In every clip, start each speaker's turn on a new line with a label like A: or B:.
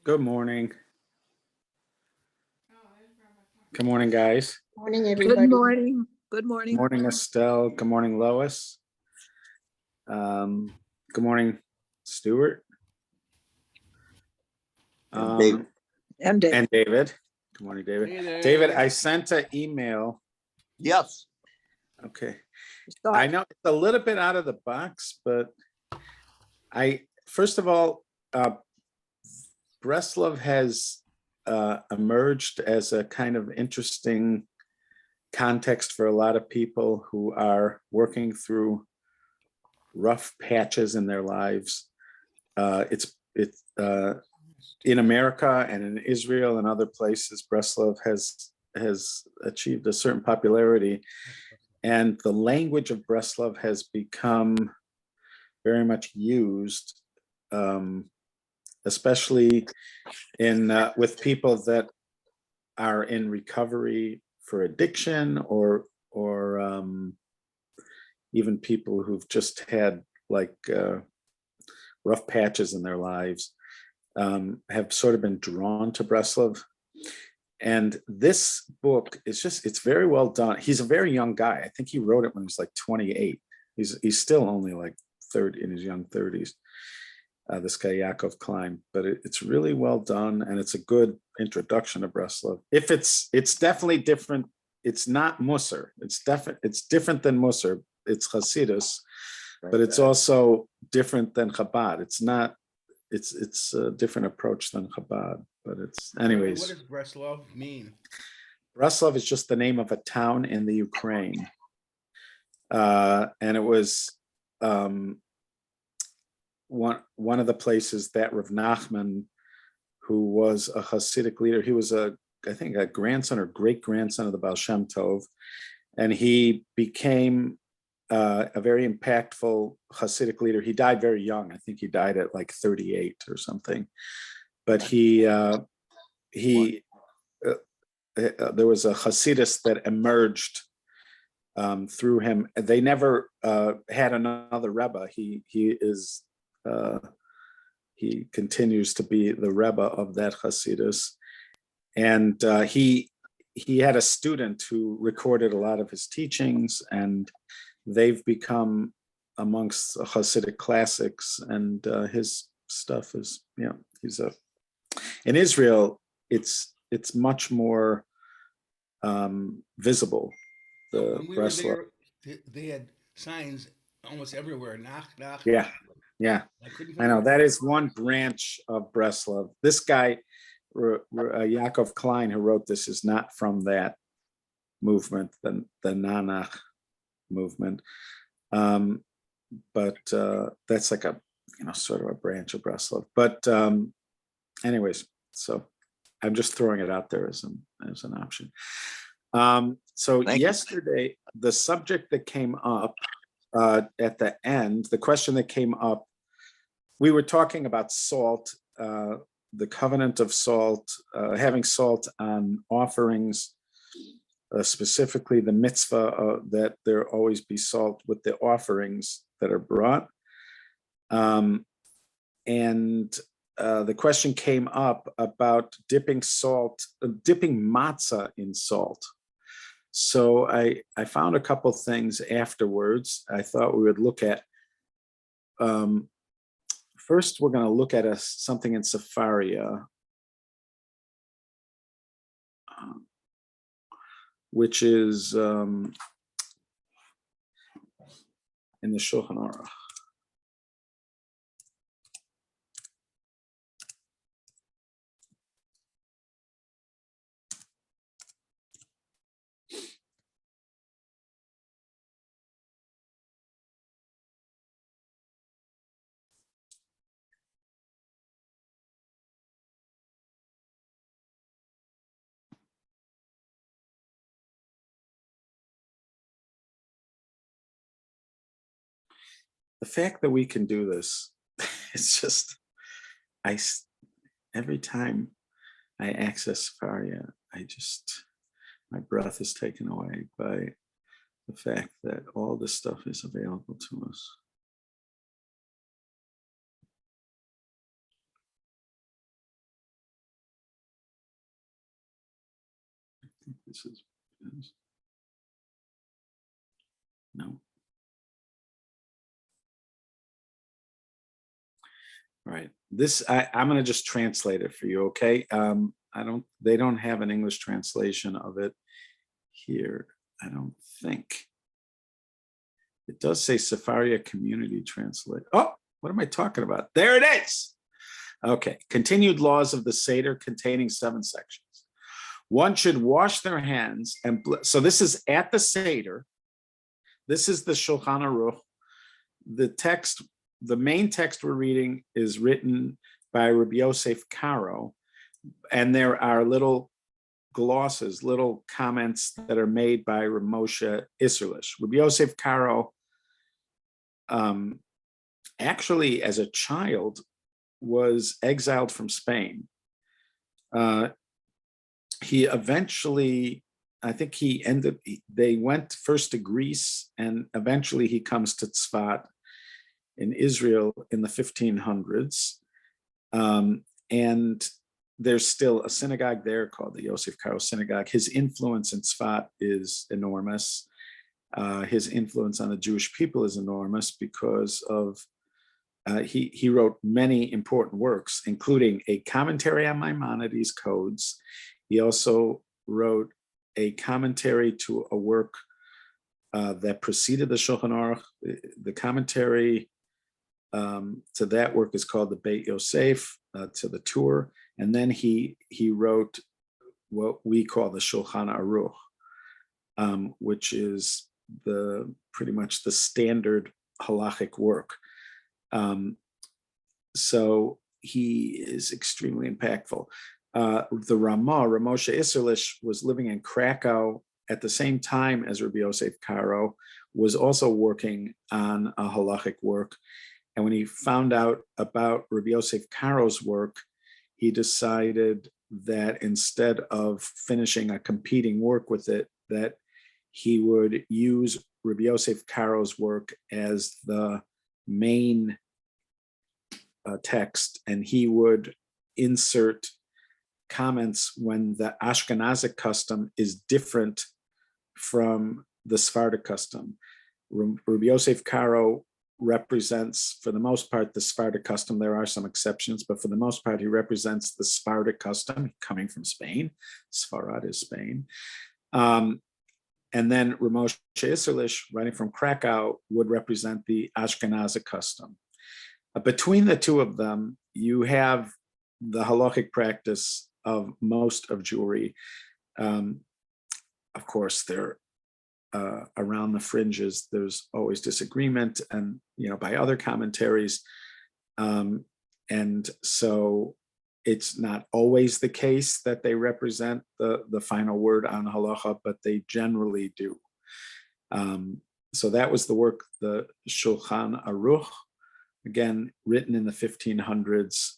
A: Good morning. Good morning, guys.
B: Morning,
C: Good
B: everybody.
C: morning. Good
A: Good
C: morning.
A: morning, Estelle. Good morning, Lois. Good morning, Stuart.
D: David.
C: And Dave.
A: And David. Good morning, David.
D: Hey there.
A: David, I sent an email.
D: Yes.
A: Okay.
C: So
A: I know it's a little bit out of the box, but first of all, Breslov has emerged as a kind of interesting context for a lot of people who are working through rough patches in their lives. It's in America and in Israel and other places, Breslov has achieved a certain popularity, and the language of Breslov has become very much used, especially in with people that are in recovery for addiction, or even people who've just had like rough patches in their lives, have sort of been drawn to Breslov. And this book is it's very well done. He's a very young guy. I think he wrote it when he was like 28. He's still only like in his young 30s. This guy Yaakov Klein, but it's really well done, and it's a good introduction to Breslov. If it's definitely different. It's not Musar. It's different than Musar. It's Hasidus, but it's also different than Chabad. It's not. It's a different approach than Chabad, but it's anyways.
D: What does Breslov mean?
A: Breslov is just the name of a town in the Ukraine, and it was one of the places that Rav Nachman, who was a Hasidic leader, he was I think a grandson or great grandson of the Baal Shem Tov, and he became a very impactful Hasidic leader. He died very young. I think he died at like 38 or something. But there was a Hasidus that emerged through him. They never had another Rebbe. He continues to be the Rebbe of that Hasidus, and he had a student who recorded a lot of his teachings, and they've become amongst Hasidic classics. And his stuff is, he's in Israel. It's much more visible.
D: When we were there, they had signs almost everywhere. Nach.
A: Yeah. I know that is one branch of Breslov. This guy, Yaakov Klein, who wrote this, is not from that movement, the Nanach movement, but that's like a sort of a branch of Breslov. But anyways, so I'm just throwing it out there as an option. So yesterday, the subject that came up at the end, the question that came up, we were talking about salt, the covenant of salt, having salt on offerings, specifically the mitzvah that there always be salt with the offerings that are brought. And the question came up about dipping matzah in salt. So I found a couple things afterwards I thought we would look at. First, we're going to look at something in Sefaria, which is in the Shulchan Aruch. The fact that we can do this, it's just, every time I access Sefaria, my breath is taken away by the fact that all this stuff is available to us. This is no. All right. I'm going to just translate it for you, okay? They don't have an English translation of it here, I don't think. It does say Sefaria Community Translate. Oh, what am I talking about? There it is. Okay. Continued laws of the Seder containing 7 sections. One should wash their hands so this is at the Seder. This is the Shulchan Aruch. The main text we're reading is written by Rabbi Yosef Karo, and there are little glosses, little comments that are made by Moshe Isserlish. Rabbi Yosef Karo, actually, as a child, was exiled from Spain. He eventually, I think they went first to Greece, and eventually he comes to Tzfat in Israel in the 1500s. And there's still a synagogue there called the Yosef Karo Synagogue. His influence in Tzfat is enormous. His influence on the Jewish people is enormous because of he wrote many important works, including a commentary on Maimonides' codes. He also wrote a commentary to a work that preceded the Shulchan Aruch. The commentary to that work is called the Beit Yosef, to the Torah, and then he wrote what we call the Shulchan Aruch, which is pretty much the standard halachic work. So he is extremely impactful. The Ramah, Ramosha Isserlish, was living in Krakow at the same time as Rabbi Yosef Karo, was also working on a halachic work. And when he found out about Rabbi Yosef Karo's work, he decided that instead of finishing a competing work with it, that he would use Rabbi Yosef Karo's work as the main text, and he would insert comments when the Ashkenazic custom is different from the Sephardic custom. Rabbi Yosef Karo represents, for the most part, the Sephardic custom. There are some exceptions, but for the most part, he represents the Sephardic custom coming from Spain. Sfarad is Spain. And then Ramosha Isserlish, writing from Krakow, would represent the Ashkenazic custom. Between the two of them, you have the halachic practice of most of Jewry. Of course, they're around the fringes. There's always disagreement, and by other commentaries, and so it's not always the case that they represent the final word on halacha, but they generally do. So that was the work, the Shulchan Aruch, again written in the 1500s.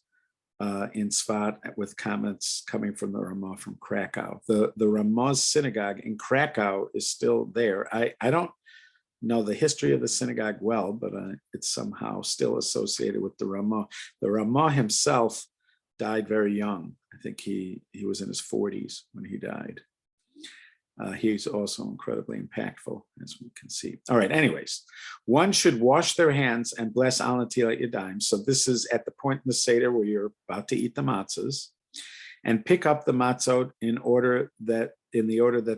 A: In Tzfat, with comments coming from the Ramah from Krakow. The Ramah's synagogue in Krakow is still there. I don't know the history of the synagogue well, but it's somehow still associated with the Ramah. The Ramah himself died very young. I think he was in his 40s when he died. He's also incredibly impactful, as we can see. All right, anyways, one should wash their hands and bless Al Natilat Yadayim. So this is at the point in the Seder where you're about to eat the matzahs, and pick up the matzot in the order that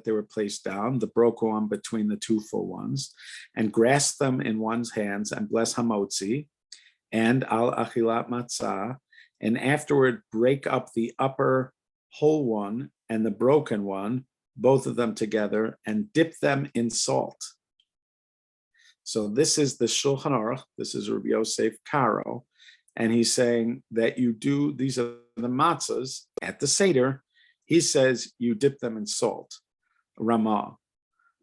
A: they were placed down, the broken one between the two full ones, and grasp them in one's hands and bless Hamotzi and Al Achilat Matzah, and afterward break up the upper whole one and the broken one, both of them together, and dip them in salt. So this is the Shulchan Aruch, this is Rabbi Yosef Karo, and he's saying that these are the matzahs at the Seder. He says you dip them in salt, Ramah.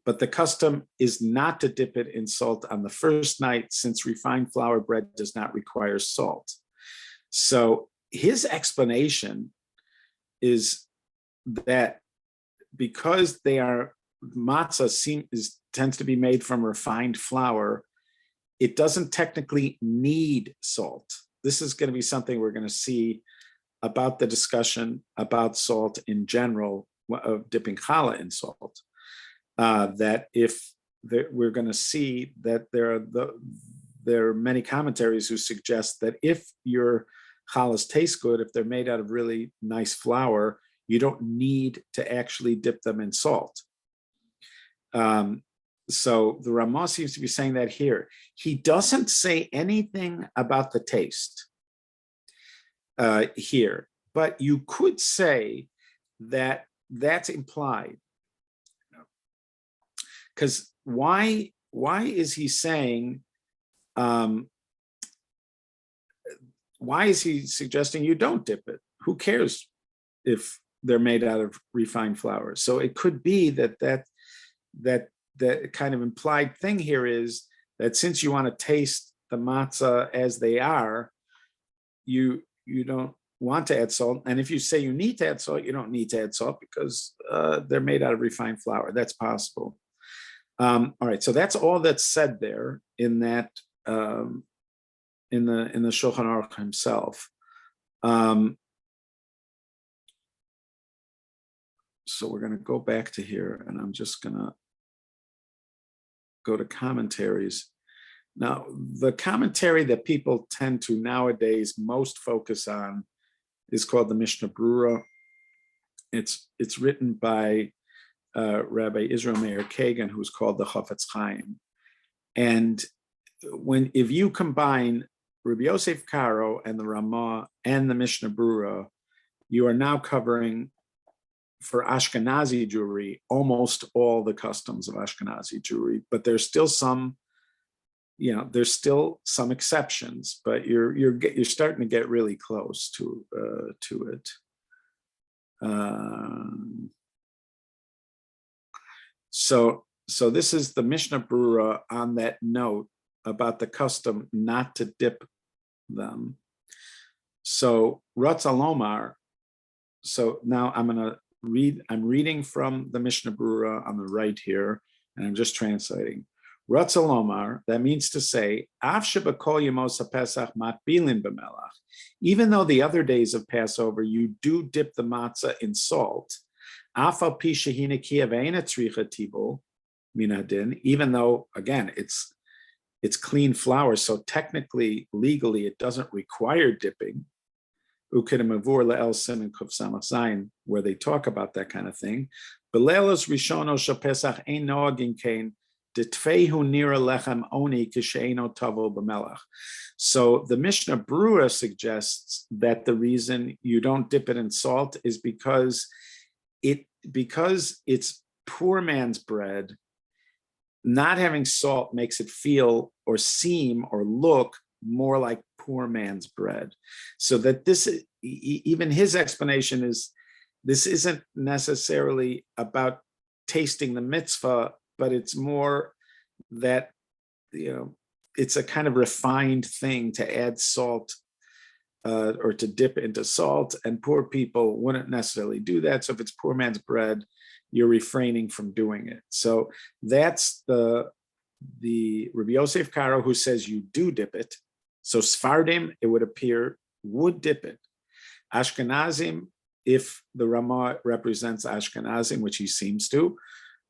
A: But the custom is not to dip it in salt on the first night, since refined flour bread does not require salt. So his explanation is that because matzah tends to be made from refined flour, it doesn't technically need salt. This is going to be something we're going to see about the discussion about salt in general of dipping challah in salt. That if we're going to see that there are many commentaries who suggest that if your challahs taste good, if they're made out of really nice flour, you don't need to actually dip them in salt. So the Ramah seems to be saying that here. He doesn't say anything about the taste here, but you could say that that's implied. Because why is he saying, why is he suggesting you don't dip it? Who cares if they're made out of refined flour? So it could be that kind of implied thing here is that since you want to taste the matzah as they are, you don't want to add salt. And if you say you need to add salt, you don't need to add salt because they're made out of refined flour. That's possible. All right, so that's all that's said there in that in the Shulchan Aruch himself. So we're going to go back to here, and I'm just going to go to commentaries. Now, the commentary that people tend to nowadays most focus on is called the Mishnah Brura. It's written by Rabbi Israel Meir Kagan, who's called the Chafetz Chaim. And if you combine Rabbi Yosef Karo and the Ramah and the Mishnah Brura, you are now covering, for Ashkenazi Jewry, almost all the customs of Ashkenazi Jewry. But there's still some, there's still some exceptions. But you're starting to get really close to it. So this is the Mishnah Brura on that note about the custom not to dip them. So Ratz Alomar. So now I'm reading from the Mishnah Brura on the right here, and I'm just translating. Ratz Alomar, that means to say, Av shebakol yemos haPesach matbilin b'melach. Even though the other days of Passover you do dip the matzah in salt, even though, again, it's clean flour, so technically, legally, it doesn't require dipping. Where they talk about that kind of thing. So the Mishnah Brura suggests that the reason you don't dip it in salt is because it's poor man's bread. Not having salt makes it feel or seem or look more like poor man's bread. So that this, even his explanation is, this isn't necessarily about tasting the mitzvah, but it's more that, it's a kind of refined thing to add salt or to dip into salt, and poor people wouldn't necessarily do that. So if it's poor man's bread, you're refraining from doing it. So that's the Rabbi Yosef Karo who says you do dip it. So Sfardim, it would appear, would dip it. Ashkenazim, if the Ramah represents Ashkenazim, which he seems to,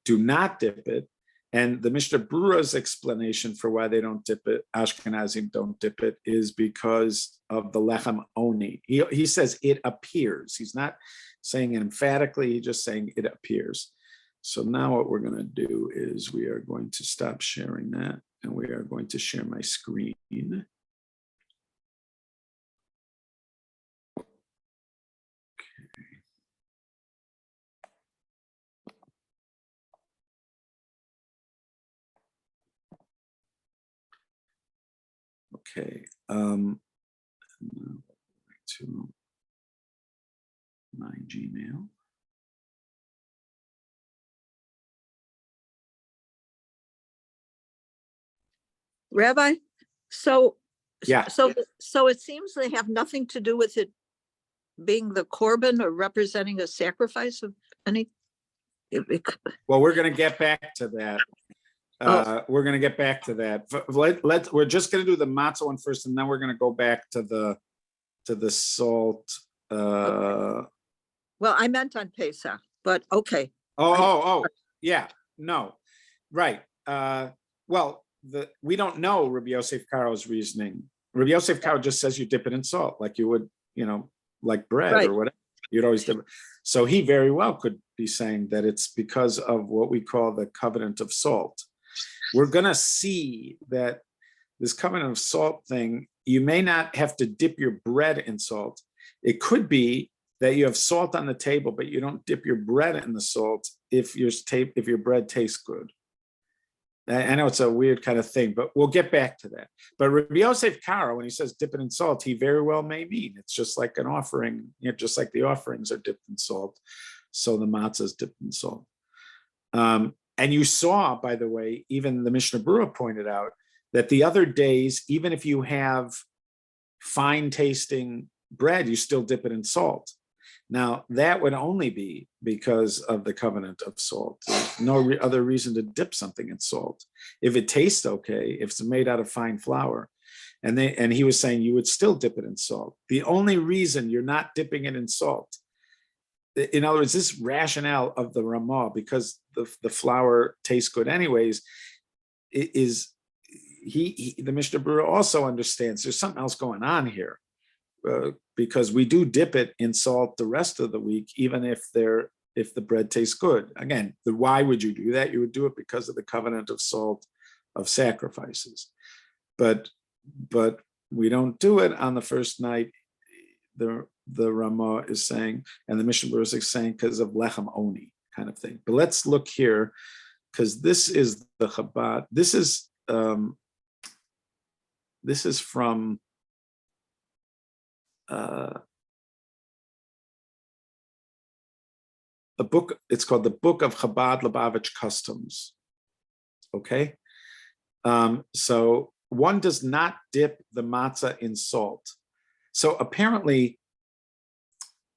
A: do not dip it. And the Mishnah Brura's explanation for why they don't dip it, Ashkenazim don't dip it, is because of the lechem oni. He says it appears. He's not saying it emphatically, he's just saying it appears. So now what we're going to do is we are going to stop sharing that, and we are going to share my screen. Okay, to my Gmail.
B: Rabbi, so
A: Yeah.
B: so it seems they have nothing to do with it being the korban or representing a sacrifice of any.
A: Well, we're going to get back to that. We're going to get back to that. We're just going to do the matzah one first, and then we're going to go back to the salt.
B: Okay. Well, I meant on Pesach. but okay.
A: Yeah, no, right. Well, we don't know Rabbi Yosef Karo's reasoning. Rabbi Yosef Karo just says you dip it in salt, like you would, like bread
B: Right.
A: or whatever. You'd always dip it. So he very well could be saying that it's because of what we call the covenant of salt. We're going to see that this covenant of salt thing, you may not have to dip your bread in salt. It could be that you have salt on the table, but you don't dip your bread in the salt if your bread tastes good. I know it's a weird kind of thing, but we'll get back to that. But Rabbi Yosef Karo, when he says dip it in salt, he very well may mean it's just like an offering, just like the offerings are dipped in salt, so the matzah is dipped in salt. And you saw, by the way, even the Mishnah Berurah pointed out that the other days, even if you have fine tasting bread, you still dip it in salt. Now, that would only be because of the covenant of salt. There's no other reason to dip something in salt. If it tastes okay, if it's made out of fine flour, and he was saying you would still dip it in salt. The only reason you're not dipping it in salt, in other words, this rationale of the Ramah, because the flour tastes good anyways, is the Mishnah Berurah also understands there's something else going on here. Because we do dip it in salt the rest of the week, even if the bread tastes good. Again, why would you do that? You would do it because of the covenant of salt of sacrifices. But we don't do it on the first night. The Ramah is saying, and the Mishnah Berurah is saying, because of lechem oni kind of thing. But let's look here, because this is the Chabad. This is from a book. It's called the Book of Chabad Lubavitch Customs. Okay, so one does not dip the matzah in salt. So apparently,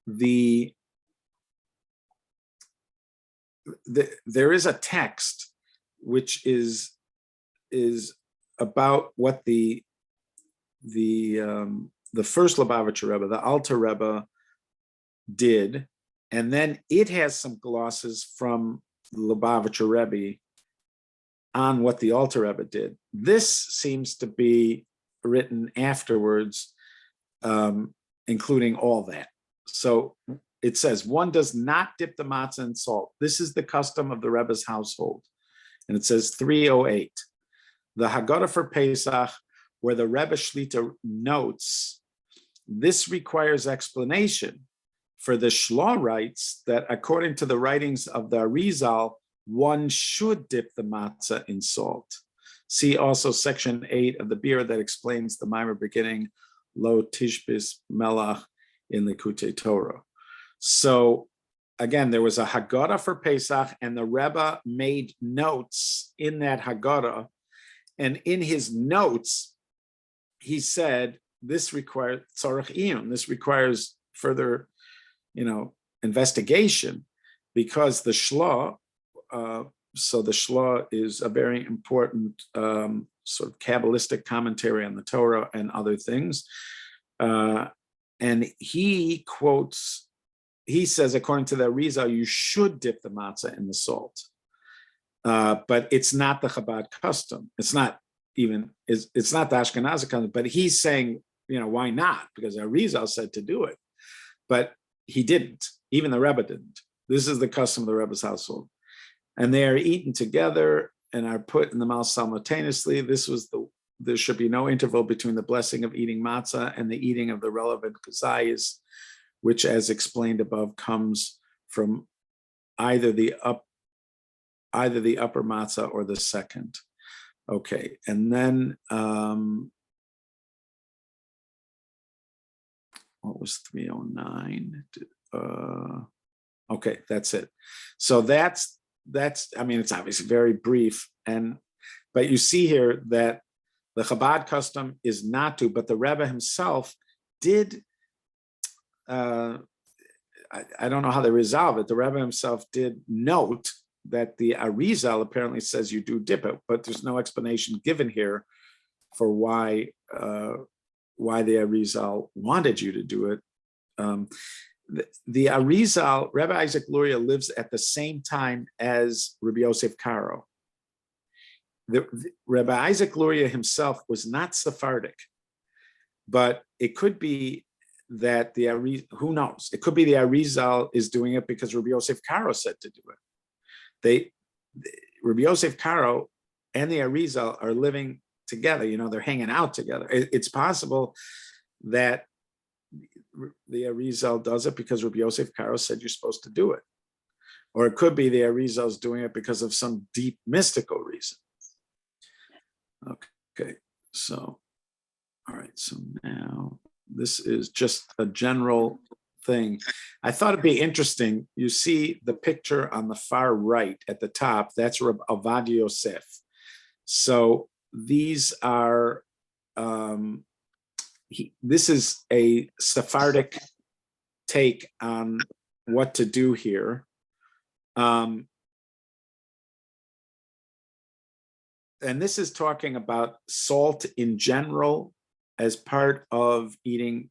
A: there is a text which is about what the first Lubavitcher Rebbe, the Alter Rebbe, did, and then it has some glosses from the Lubavitcher Rebbe on what the Alter Rebbe did. This seems to be written afterwards, including all that. So it says, one does not dip the matzah in salt. This is the custom of the Rebbe's household. And it says 308. The Haggadah for Pesach, where the Rebbe Shlita notes, this requires explanation. For the Shlah writes that according to the writings of the Arizal, one should dip the matzah in salt. See also section 8 of the Beer that explains the Maimer beginning, Lo Tishbis Melach in the Likutei Torah. So again, there was a Haggadah for Pesach, and the Rebbe made notes in that Haggadah. And in his notes, he said, this requires tzarech iyun, this requires further, investigation, because the Shlah, so the Shlah is a very important sort of Kabbalistic commentary on the Torah and other things. And he says, according to the Arizal, you should dip the matzah in the salt. But it's not the Chabad custom. It's not the Ashkenazi custom, but he's saying, why not? Because Arizal said to do it. But he didn't. Even the Rebbe didn't. This is the custom of the Rebbe's household. And they are eaten together and are put in the mouth simultaneously. There should be no interval between the blessing of eating matzah and the eating of the relevant kazayis, which, as explained above, comes from either the upper matzah or the second. Okay, and then what was 309? Okay, that's it. So that's it's obviously very brief, but you see here that the Chabad custom is not to, but the Rebbe himself did. I don't know how they resolve it. The Rebbe himself did note that the Arizal apparently says you do dip it, but there's no explanation given here for why the Arizal wanted you to do it. the Arizal, Rabbi Isaac Luria lives at the same time as Rabbi Yosef Karo. Rabbi Isaac Luria himself was not Sephardic, but it could be that who knows? It could be the Arizal is doing it because Rabbi Yosef Karo said to do it. Rabbi Yosef Karo and the Arizal are living together. They're hanging out together. It's possible that the Arizal does it because Rabbi Yosef Karo said you're supposed to do it. Or it could be the Arizal is doing it because of some deep mystical reason. Okay, so, all right, so now this is just a general thing. I thought it'd be interesting. You see the picture on the far right at the top, that's Reb Avad Yosef. So these are, this is a Sephardic take on what to do here. And this is talking about salt in general as part of eating,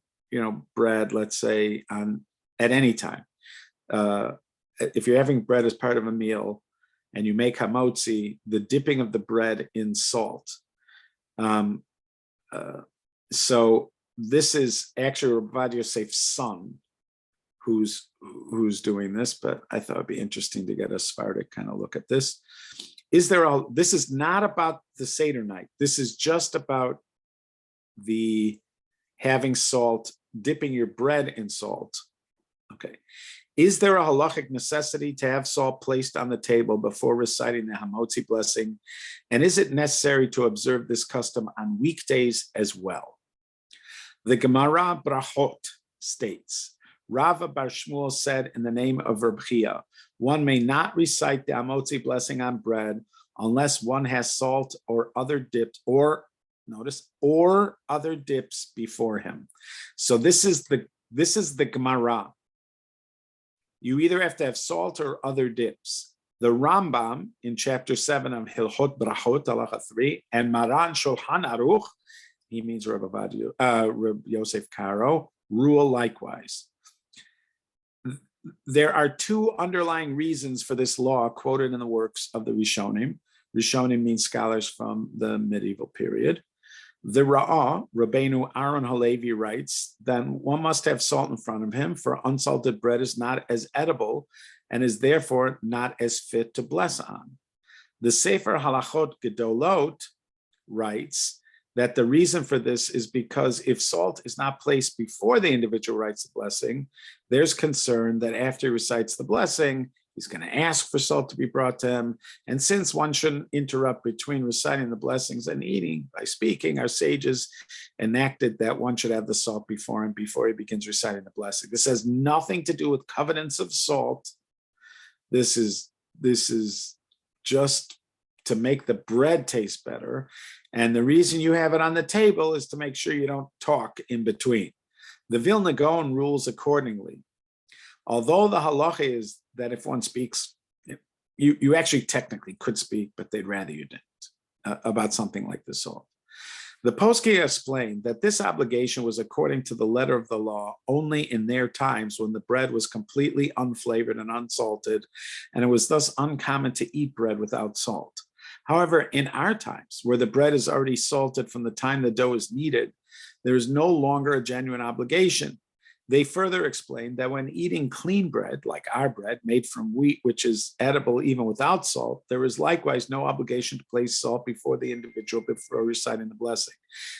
A: bread, let's say, at any time. If you're having bread as part of a meal and you make hamotzi, the dipping of the bread in salt. So this is actually Rabbi Yosef's son who's doing this, but I thought it'd be interesting to get a Sephardic kind of look at this. This is not about the Seder night. This is just about the having salt, dipping your bread in salt. Okay. Is there a halachic necessity to have salt placed on the table before reciting the Hamotzi blessing? And is it necessary to observe this custom on weekdays as well? The Gemara Brachot states, Rava Bar Shmuel said in the name of Reb Chia, one may not recite the Hamotzi blessing on bread unless one has salt or other dips, or other dips before him. So this is the Gemara. You either have to have salt or other dips. The Rambam in chapter 7 of Hilchot Brachot, halacha 3, and Maran Shulchan Aruch, he means Reb Yosef Karo, rule likewise. There are two underlying reasons for this law quoted in the works of the Rishonim. Rishonim means scholars from the medieval period. The Ra'ah, Rabbeinu Aaron Halevi writes, then one must have salt in front of him, for unsalted bread is not as edible and is therefore not as fit to bless on. The Sefer Halachot Gedolot writes that the reason for this is because if salt is not placed before the individual writes the blessing, there's concern that after he recites the blessing, he's going to ask for salt to be brought to him. And since one shouldn't interrupt between reciting the blessings and eating by speaking, our sages enacted that one should have the salt before him before he begins reciting the blessing. This has nothing to do with covenants of salt. This is just to make the bread taste better. And the reason you have it on the table is to make sure you don't talk in between. The Vilna Gaon rules accordingly. Although the halacha is that if one speaks, you actually technically could speak, but they'd rather you didn't, about something like the salt. The poskim explained that this obligation was according to the letter of the law only in their times when the bread was completely unflavored and unsalted, and it was thus uncommon to eat bread without salt. However, in our times, where the bread is already salted from the time the dough is kneaded, there is no longer a genuine obligation. They further explained that when eating clean bread, like our bread, made from wheat, which is edible even without salt, there is likewise no obligation to place salt before the individual before reciting the blessing.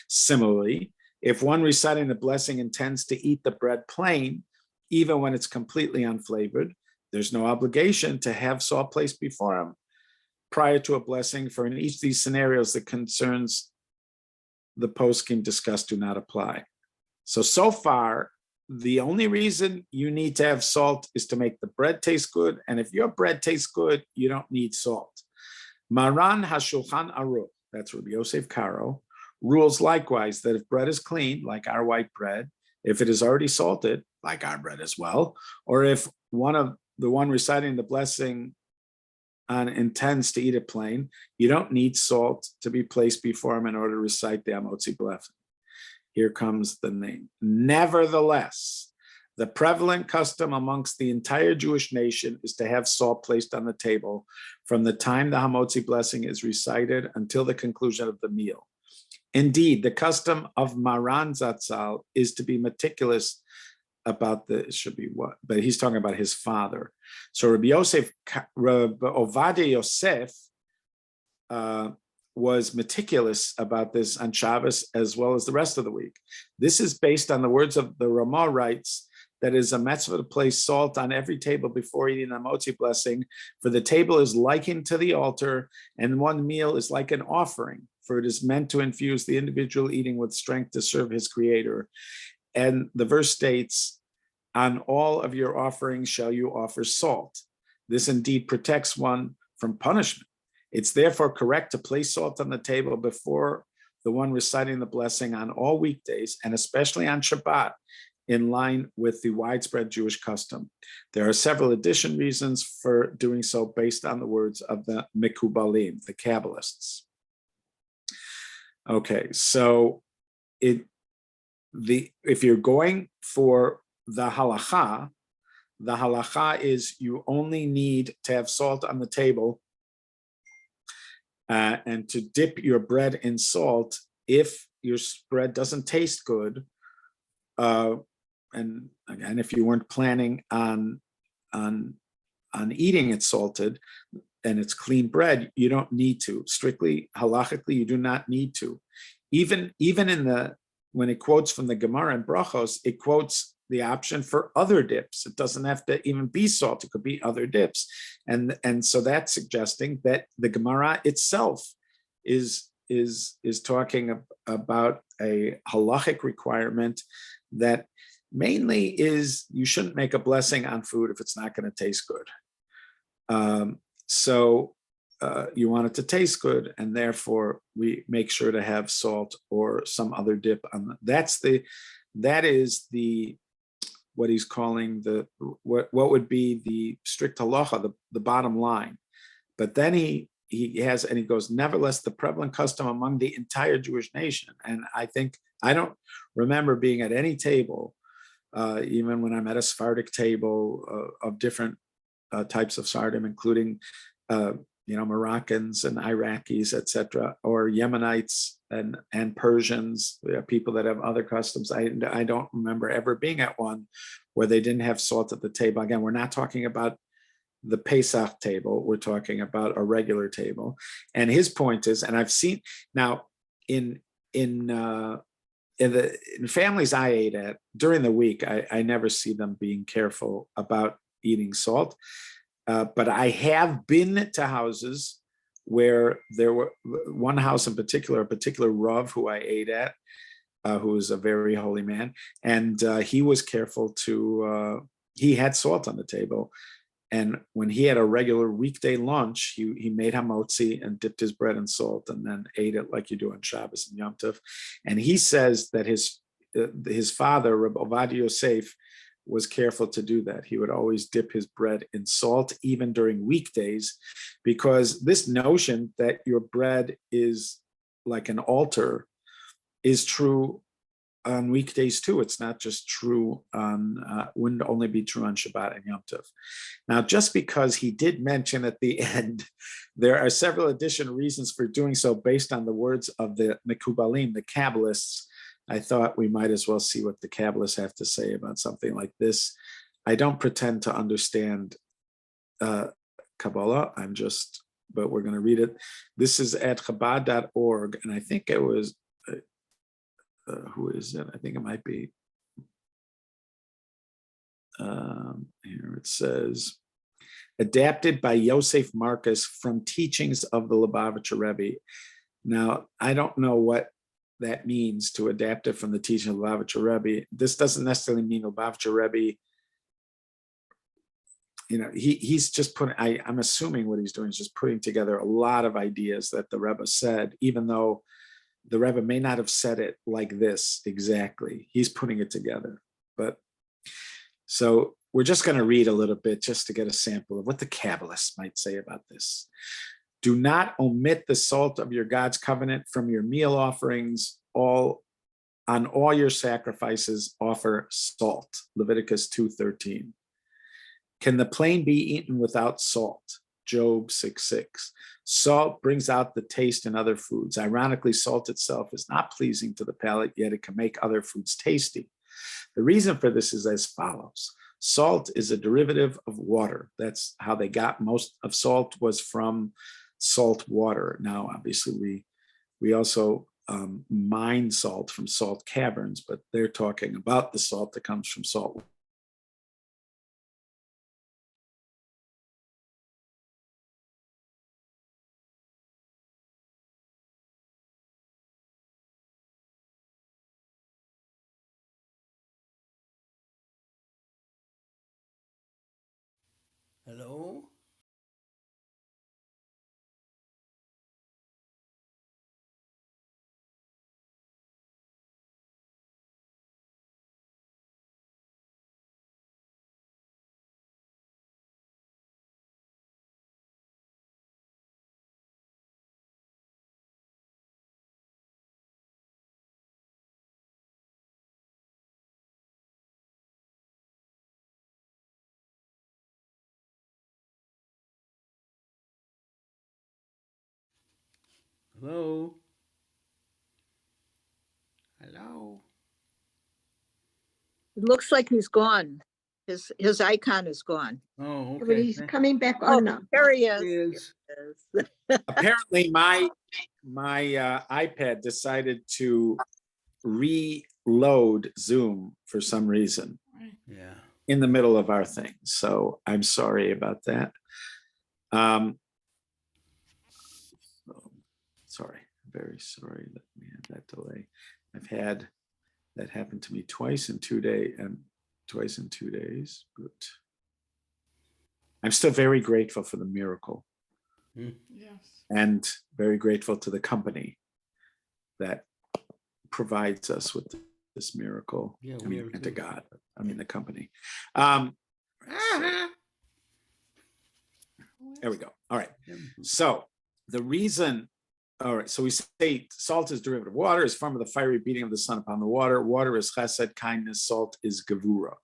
A: Similarly, if one reciting the blessing intends to eat the bread plain, even when it's completely unflavored, there's no obligation to have salt placed before him prior to a blessing, for in each of these scenarios, the concerns the poskim discussed do not apply. So far, the only reason you need to have salt is to make the bread taste good. And if your bread tastes good, you don't need salt. Maran HaShulchan Aruch, that's Rabbi Yosef Karo, rules likewise that if bread is clean, like our white bread, if it is already salted, like our bread as well, or if the one reciting the blessing intends to eat it plain, you don't need salt to be placed before him in order to recite the Hamotzi blessing. Here comes the name. Nevertheless, The prevalent custom amongst the entire Jewish nation is to have salt placed on the table from the time the Hamotzi blessing is recited until the conclusion of the meal. Indeed, the custom of Maran Zatzal is to be meticulous about it should be what, but he's talking about his father. So Rabbi Ovadia Yosef was meticulous about this on Shabbos as well as the rest of the week. This is based on the words of the Ramah writes that is a mitzvah to place salt on every table before eating the Motzi blessing, for the table is likened to the altar, and one meal is like an offering, for it is meant to infuse the individual eating with strength to serve his creator. And the verse states, on all of your offerings shall you offer salt. This indeed protects one from punishment. It's therefore correct to place salt on the table before the one reciting the blessing on all weekdays, and especially on Shabbat, in line with the widespread Jewish custom. There are several additional reasons for doing so based on the words of the Mekubalim, the Kabbalists. Okay, so if you're going for the halacha is you only need to have salt on the table and to dip your bread in salt if your bread doesn't taste good. And again, if you weren't planning on eating it salted and it's clean bread, you don't need to. Strictly halachically, you do not need to. Even in when it quotes from the Gemara and Brachos, it quotes the option for other dips. It doesn't have to even be salt; it could be other dips, and so that's suggesting that the Gemara itself is talking about a halachic requirement that mainly is you shouldn't make a blessing on food if it's not going to taste good. So you want it to taste good, and therefore we make sure to have salt or some other dip on that is what he's calling what would be the strict halacha, the bottom line. But then he goes, nevertheless, the prevalent custom among the entire Jewish nation. And I don't remember being at any table, even when I'm at a Sephardic table of different types of Sephardim, including Moroccans and Iraqis, etc., or Yemenites and Persians, people that have other customs. I don't remember ever being at one where they didn't have salt at the table. Again, we're not talking about the Pesach table. We're talking about a regular table. And his point is, and I've seen now in families I ate at during the week, I never see them being careful about eating salt. But I have been to houses where there were one house in particular, a particular Rav who I ate at, who was a very holy man. And he was careful he had salt on the table. And when he had a regular weekday lunch, he made hamotzi and dipped his bread in salt and then ate it like you do on Shabbos and Yom Tov. And he says that his father, Rabbi Ovadia Yosef, was careful to do that. He would always dip his bread in salt, even during weekdays, because this notion that your bread is like an altar is true on weekdays too. It's not just true wouldn't only be true on Shabbat and Yom Tov. Now, just because he did mention at the end, there are several additional reasons for doing so based on the words of the Mekubalim, the Kabbalists. I thought we might as well see what the Kabbalists have to say about something like this. I don't pretend to understand Kabbalah. But we're going to read it. This is at Chabad.org, and I think it was, who is it? I think it might be, here it says, adapted by Yosef Marcus from teachings of the Lubavitcher Rebbe. Now, I don't know what that means to adapt it from the teaching of Lubavitcher Rebbe. This doesn't necessarily mean Lubavitcher Rebbe, he's just I'm assuming what he's doing is just putting together a lot of ideas that the Rebbe said, even though the Rebbe may not have said it like this exactly. He's putting it together. But so we're just going to read a little bit just to get a sample of what the Kabbalists might say about this. Do not omit the salt of your God's covenant from your meal offerings. All on all your sacrifices, offer salt. Leviticus 2:13. Can the plain be eaten without salt? Job 6:6. Salt brings out the taste in other foods. Ironically, salt itself is not pleasing to the palate, yet it can make other foods tasty. The reason for this is as follows. Salt is a derivative of water. That's how they got most of salt, was from salt water. Now, obviously, we also mine salt from salt caverns, but they're talking about the salt that comes from salt.
D: Hello? Hello? Hello?
B: It looks like he's gone. His icon is gone.
D: Oh,
C: But
D: okay.
C: he's coming back
B: Oh,
C: on now.
B: there he
D: There he
B: is.
D: is.
A: Apparently, my iPad decided to reload Zoom for some reason
D: Yeah.
A: in the middle of our thing. So I'm sorry about that. Sorry, very sorry that we had that delay. I've had that happen to me twice in 2 days, but I'm still very grateful for the miracle.
E: Yes.
A: And very grateful to the company that provides us with this miracle.
D: Yeah,
A: I
D: we
A: mean,
D: are
A: and to
D: too.
A: God, I mean the company. There we go. All right. So the reason, all right, so we say salt is derivative of water, is form of the fiery beating of the sun upon the water. Water is chesed, kindness. Salt is gevura.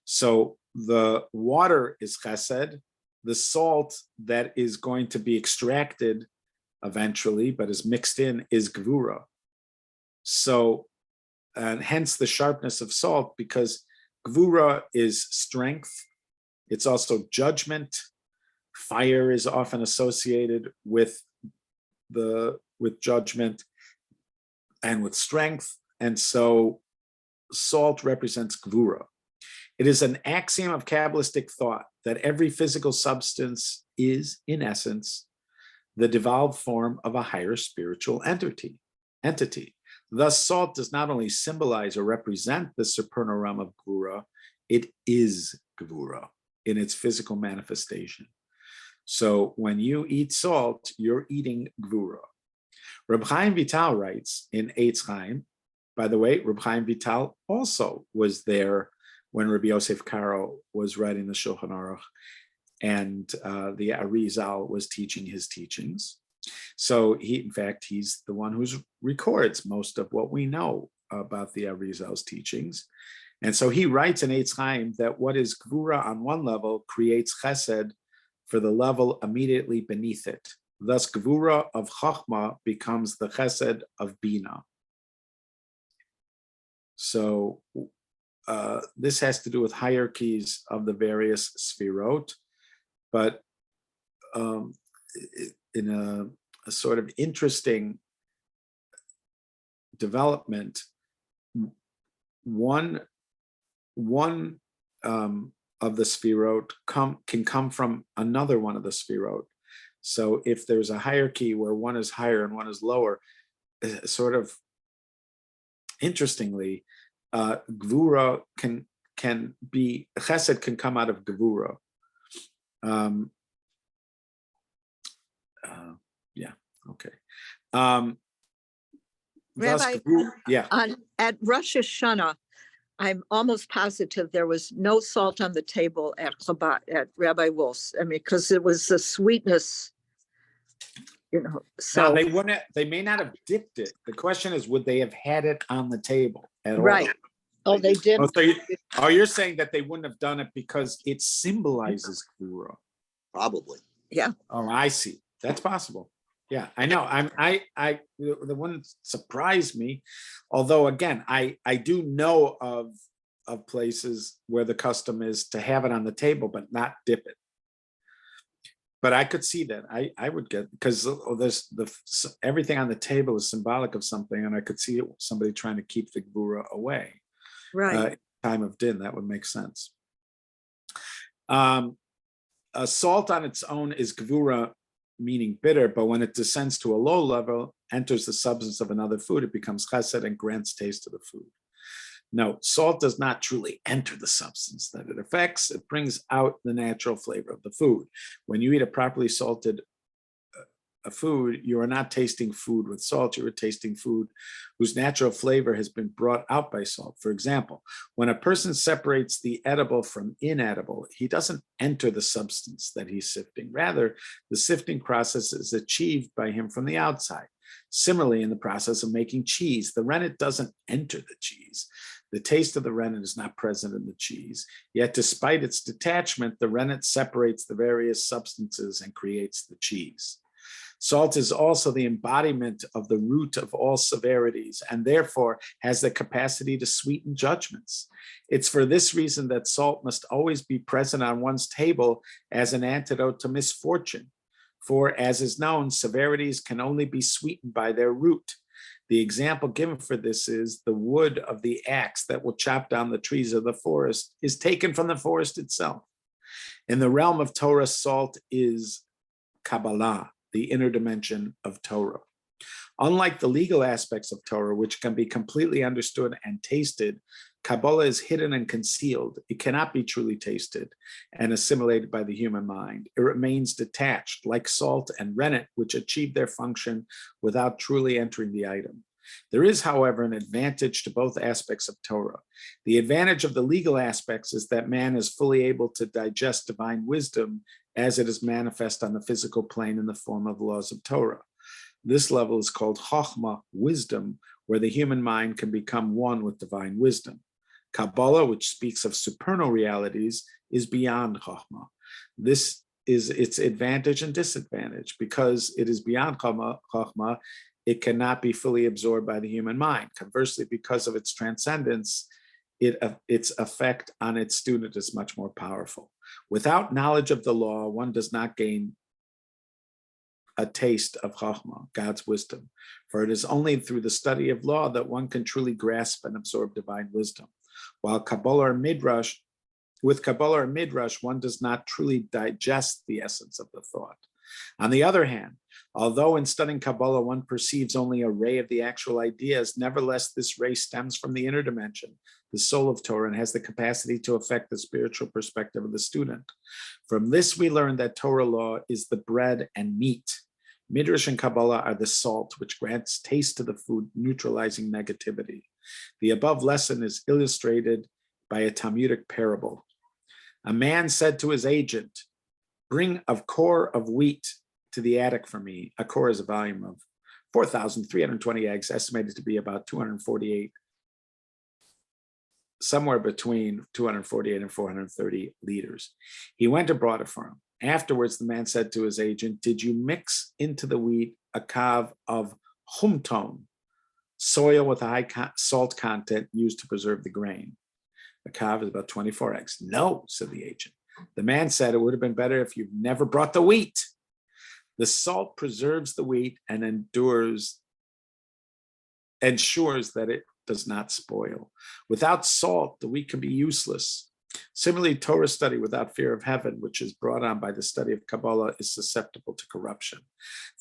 A: So the water is chesed. The salt that is going to be extracted eventually, but is mixed in, is gevura. So, and hence the sharpness of salt, because gevura is strength. It's also judgment. Fire is often associated with judgment and with strength. And so salt represents gevura. It is an axiom of Kabbalistic thought that every physical substance is, in essence, the devolved form of a higher spiritual entity. Thus, salt does not only symbolize or represent the supernal realm of gevura, it is gevura in its physical manifestation. So when you eat salt, you're eating gevura. Reb Chaim Vital writes in Eitz Chaim, by the way, Reb Chaim Vital also was there when Rabbi Yosef Karo was writing the Shulchan Aruch, and the Arizal was teaching his teachings. So in fact, he's the one who records most of what we know about the Arizal's teachings. And so he writes in Eitz Chaim that what is gevura on one level creates chesed for the level immediately beneath it. Thus, gevura of chachma becomes the chesed of bina. So this has to do with hierarchies of the various sfirot, but in a sort of interesting development, one of the sfirot can come from another one of the sfirot. So if there's a hierarchy where one is higher and one is lower, sort of interestingly, gevura can be, chesed can come out of gevura. Yeah, okay.
B: Rabbi, at Rosh Hashanah, I'm almost positive there was no salt on the table at Chabad, at Rabbi Wolf's. I mean, because it was the sweetness
A: Now,
B: So,
A: they may not have dipped it. The question is, would they have had it on the table at all?
B: right. Oh, they
A: Oh,
B: didn't.
A: so you're saying that they wouldn't have done it because it symbolizes Gvura.
C: Probably.
B: Yeah.
A: Oh, I see. That's possible. Yeah, I know. The one that surprised me, although again, I do know of places where the custom is to have it on the table but not dip it. But I could see that. I would get, because there's everything on the table is symbolic of something, and I could see somebody trying to keep the Gvura away.
B: Right.
A: Time of din, that would make sense. Salt on its own is Gvura, meaning bitter, but when it descends to a low level, enters the substance of another food, it becomes chesed and grants taste to the food. No, salt does not truly enter the substance that it affects. It brings out the natural flavor of the food. When you eat a properly salted food, you are not tasting food with salt. You are tasting food whose natural flavor has been brought out by salt. For example, when a person separates the edible from inedible, he doesn't enter the substance that he's sifting. Rather, the sifting process is achieved by him from the outside. Similarly, in the process of making cheese, the rennet doesn't enter the cheese. The taste of the rennet is not present in the cheese. Yet, despite its detachment, the rennet separates the various substances and creates the cheese. Salt is also the embodiment of the root of all severities, and therefore has the capacity to sweeten judgments. It's for this reason that salt must always be present on one's table as an antidote to misfortune. For, as is known, severities can only be sweetened by their root. The example given for this is the wood of the axe that will chop down the trees of the forest is taken from the forest itself. In the realm of Torah, salt is Kabbalah, the inner dimension of Torah. Unlike the legal aspects of Torah, which can be completely understood and tasted, Kabbalah is hidden and concealed. It cannot be truly tasted and assimilated by the human mind. It remains detached, like salt and rennet, which achieve their function without truly entering the item. There is, however, an advantage to both aspects of Torah. The advantage of the legal aspects is that man is fully able to digest divine wisdom as it is manifest on the physical plane in the form of laws of Torah. This level is called Chokhmah, wisdom, where the human mind can become one with divine wisdom. Kabbalah, which speaks of supernal realities, is beyond Chokhmah. This is its advantage and disadvantage. Because it is beyond Chokhmah, it cannot be fully absorbed by the human mind. Conversely, because of its transcendence, its effect on its student is much more powerful. Without knowledge of the law, one does not gain a taste of Chokhmah, God's wisdom. For it is only through the study of law that one can truly grasp and absorb divine wisdom. While Kabbalah or Midrash, with Kabbalah or Midrash, one does not truly digest the essence of the thought. On the other hand, although in studying Kabbalah one perceives only a ray of the actual ideas, nevertheless this ray stems from the inner dimension, the soul of Torah, and has the capacity to affect the spiritual perspective of the student. From this we learn that Torah law is the bread and meat. Midrash and Kabbalah are the salt, which grants taste to the food, neutralizing negativity. The above lesson is illustrated by a Talmudic parable. A man said to his agent, "Bring a core of wheat to the attic for me." A core is a volume of 4,320 eggs, estimated to be about 248, somewhere between 248 and 430 liters. He went and brought it for him. Afterwards, the man said to his agent, "Did you mix into the wheat a kav of humton, soil with a high salt content used to preserve the grain?" A kav is about 24 eggs. "No," said the agent. The man said, "It would have been better if you've never brought the wheat." The salt preserves the wheat and ensures that it does not spoil. Without salt, the wheat can be useless. Similarly, Torah study without fear of heaven, which is brought on by the study of Kabbalah, is susceptible to corruption.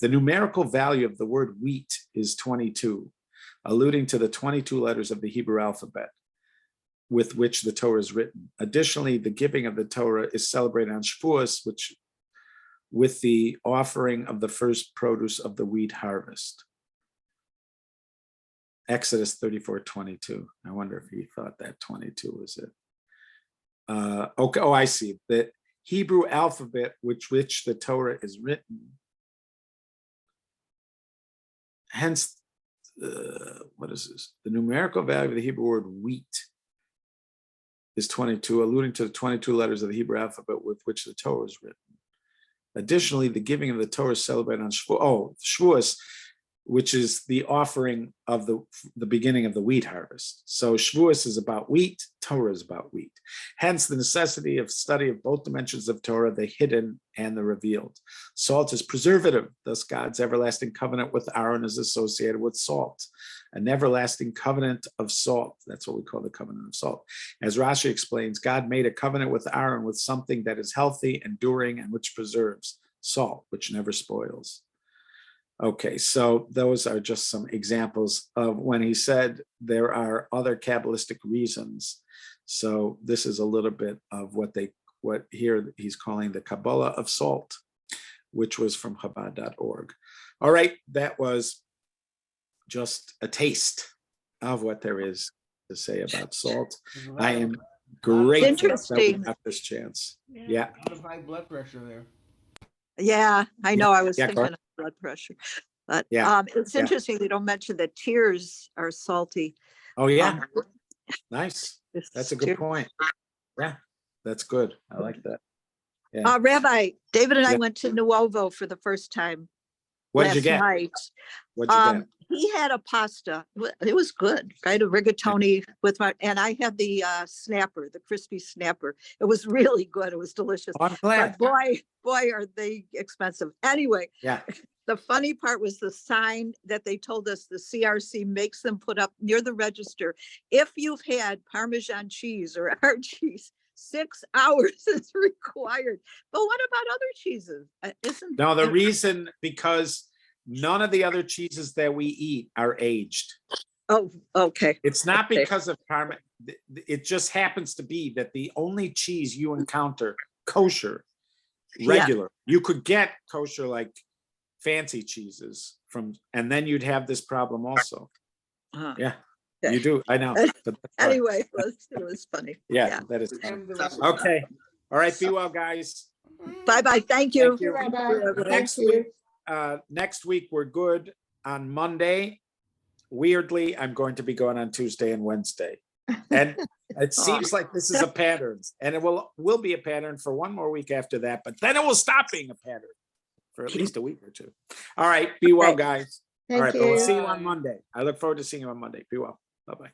A: The numerical value of the word wheat is 22, alluding to the 22 letters of the Hebrew alphabet with which the Torah is written. Additionally, the giving of the Torah is celebrated on Shavuos, with the offering of the first produce of the wheat harvest. Exodus 34:22. I wonder if he thought that 22 was it. Okay. Oh, I see. The Hebrew alphabet which the Torah is written hence, what is this? The numerical value of the Hebrew word wheat is 22, alluding to the 22 letters of the Hebrew alphabet with which the Torah is written. Additionally, the giving of the Torah is celebrated on Shavuos, which is the offering of the beginning of the wheat harvest. So Shavuos is about wheat, Torah is about wheat. Hence the necessity of study of both dimensions of Torah, the hidden and the revealed. Salt is preservative, thus God's everlasting covenant with Aaron is associated with salt. An everlasting covenant of salt. That's what we call the covenant of salt. As Rashi explains, God made a covenant with Aaron with something that is healthy, enduring, and which preserves, salt, which never spoils. Okay, so those are just some examples of when he said there are other Kabbalistic reasons. So this is a little bit of what here he's calling the Kabbalah of salt, which was from Chabad.org. All right, that was just a taste of what there is to say about salt. I am grateful that we got this chance. Yeah.
D: A lot of high blood pressure there.
B: Yeah, I know. I was
A: Yeah,
B: thinking of blood pressure, but
A: Yeah,
B: it's interesting they don't mention that tears are salty.
A: Oh yeah, nice. That's a good
B: tears.
A: point. Yeah, that's good. I like that. Yeah.
B: Rabbi, David and I
A: Yeah.
B: went to Nuovo for the first time
A: What did
B: last
A: you get?
B: night.
A: What'd you get?
B: He had a pasta. It was good, right? A rigatoni and I had the snapper, the crispy snapper. It was really good. It was delicious.
A: Oh, I'm glad.
B: But boy, are they expensive. Anyway,
A: Yeah.
B: the funny part was the sign that they told us the CRC makes them put up near the register. If you've had Parmesan cheese or our cheese, 6 hours is required. But what about other cheeses?
A: No, the reason, because none of the other cheeses that we eat are aged.
B: Oh, okay.
A: It's not
B: Okay.
A: because of Parmesan. It just happens to be that the only cheese you encounter kosher, regular, you could get kosher like fancy cheeses and then you'd have this problem also. Yeah,
B: Okay.
A: you do. I know. But
B: Anyway, it was funny.
A: yeah, that is funny. Okay. All right. Be well, guys.
B: Bye-bye. Thank you.
A: Thank you. Next week we're good on Monday. Weirdly, I'm going to be going on Tuesday and Wednesday. And it seems like this is a pattern, and it will be a pattern for one more week after that, but then it will stop being a pattern for at least a week or two. All right. Be well, guys. All right. But we'll see you on Monday. I look forward to seeing you on Monday. Be well. Bye-bye.